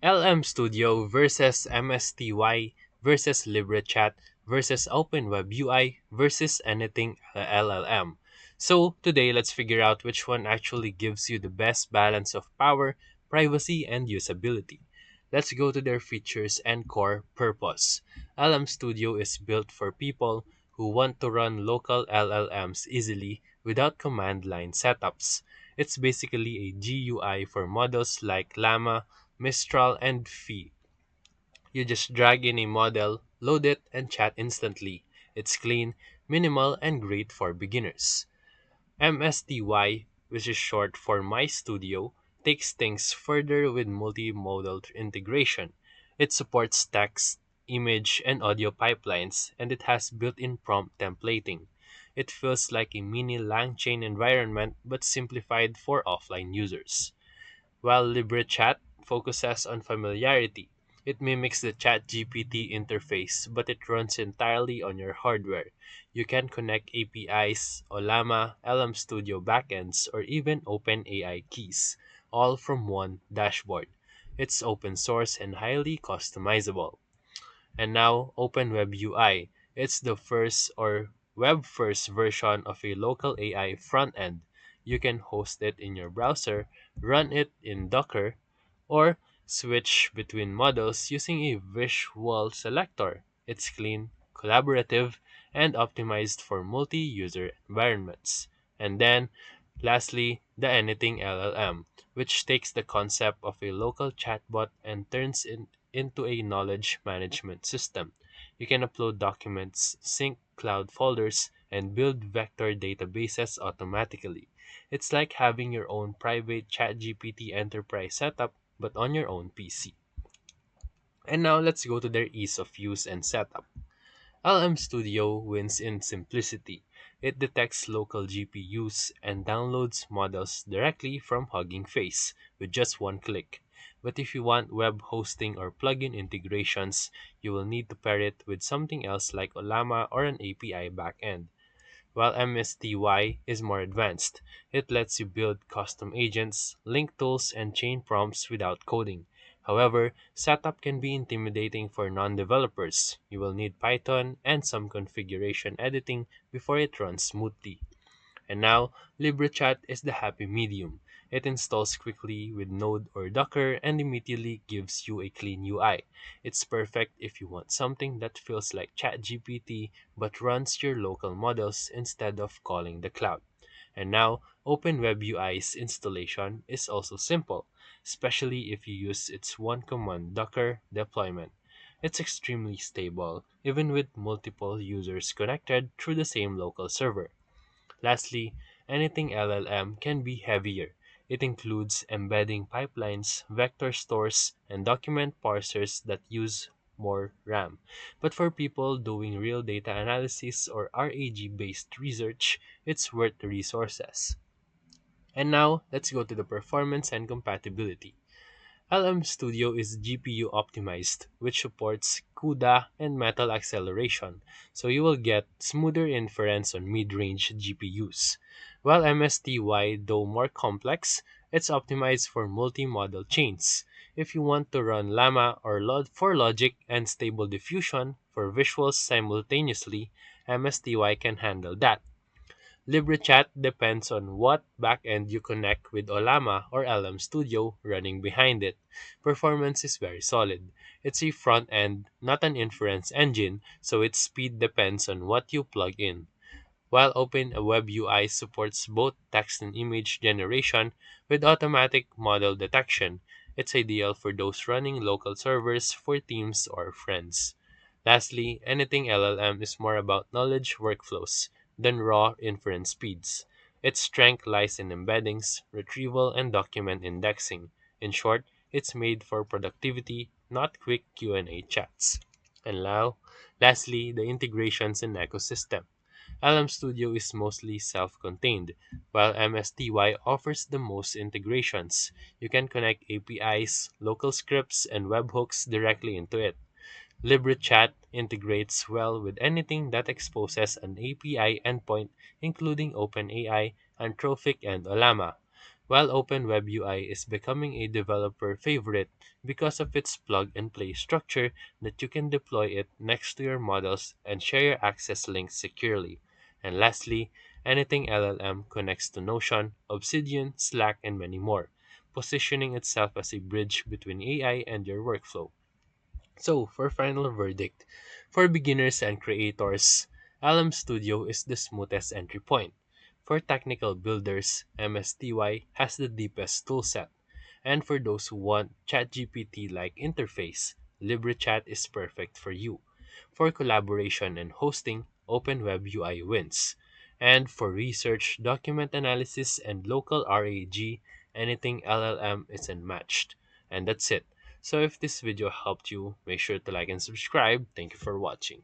LM Studio versus MSTY versus LibreChat versus OpenWebUI versus anything LLM. So today let's figure out which one actually gives you the best balance of power, privacy, and usability. Let's go to their features and core purpose. LM Studio is built for people who want to run local LLMs easily without command line setups. It's basically a GUI for models like Llama, Mistral, and Phi. You just drag in a model, load it, and chat instantly. It's clean, minimal, and great for beginners. MSTY, which is short for My Studio, takes things further with multimodal integration. It supports text, image, and audio pipelines, and it has built-in prompt templating. It feels like a mini LangChain environment but simplified for offline users. While LibreChat focuses on familiarity, it mimics the ChatGPT interface, but it runs entirely on your hardware. You can connect APIs, ollama, LM Studio backends, or even OpenAI keys, all from one dashboard. It's open source and highly customizable. And now OpenWebUI. It's the first or web first version of a local AI front end. You can host it in your browser, run it in Docker, or switch between models using a visual selector. It's clean, collaborative, and optimized for multi user environments. And then, lastly, the AnythingLLM, which takes the concept of a local chatbot and turns it into a knowledge management system. You can upload documents, sync cloud folders, and build vector databases automatically. It's like having your own private ChatGPT enterprise setup, but on your own PC. And now let's go to their ease of use and setup. LM Studio wins in simplicity. It detects local GPUs and downloads models directly from Hugging Face with just one click. But if you want web hosting or plugin integrations, you will need to pair it with something else like Ollama or an API backend. While MSTY is more advanced, it lets you build custom agents, link tools, and chain prompts without coding. However, setup can be intimidating for non developers. You will need Python and some configuration editing before it runs smoothly. And now, LibreChat is the happy medium. It installs quickly with Node or Docker and immediately gives you a clean UI. It's perfect if you want something that feels like ChatGPT but runs your local models instead of calling the cloud. And now, OpenWebUI's installation is also simple, especially if you use its one command Docker deployment. It's extremely stable, even with multiple users connected through the same local server. Lastly, anything LLM can be heavier. It includes embedding pipelines, vector stores, and document parsers that use more RAM. But for people doing real data analysis or RAG based research, it's worth the resources. And now, let's go to the performance and compatibility. LM Studio is GPU optimized, which supports CUDA and metal acceleration, so you will get smoother inference on mid-range GPUs. While MSTY, though more complex, it's optimized for multi-model chains. If you want to run Llama or for logic and stable diffusion for visuals simultaneously, MSTY can handle that. LibreChat depends on what backend you connect with Ollama or LM Studio running behind it. Performance is very solid. It's a front end, not an inference engine, so its speed depends on what you plug in. While OpenWebUI supports both text and image generation with automatic model detection, it's ideal for those running local servers for teams or friends. Lastly, anything LLM is more about knowledge workflows than raw inference speeds. Its strength lies in embeddings, retrieval, and document indexing. In short, it's made for productivity, not quick Q&A chats. And now, lastly, the integrations and ecosystem. LM Studio is mostly self-contained, while MSTY offers the most integrations. You can connect APIs, local scripts, and webhooks directly into it. LibreChat integrates well with anything that exposes an API endpoint, including OpenAI, Anthropic, and Ollama. while OpenWebUI is becoming a developer favorite because of its plug and play structure that you can deploy it next to your models and share your access links securely. And lastly, Anything LLM connects to Notion, Obsidian, Slack, and many more, positioning itself as a bridge between AI and your workflow. So, for final verdict, for beginners and creators, LM Studio is the smoothest entry point. For technical builders, MSTY has the deepest toolset. And for those who want ChatGPT like interface, LibreChat is perfect for you. For collaboration and hosting, OpenWebUI wins. And for research, document analysis, and local RAG, anything LLM is unmatched. And that's it. So if this video helped you, make sure to like and subscribe. Thank you for watching.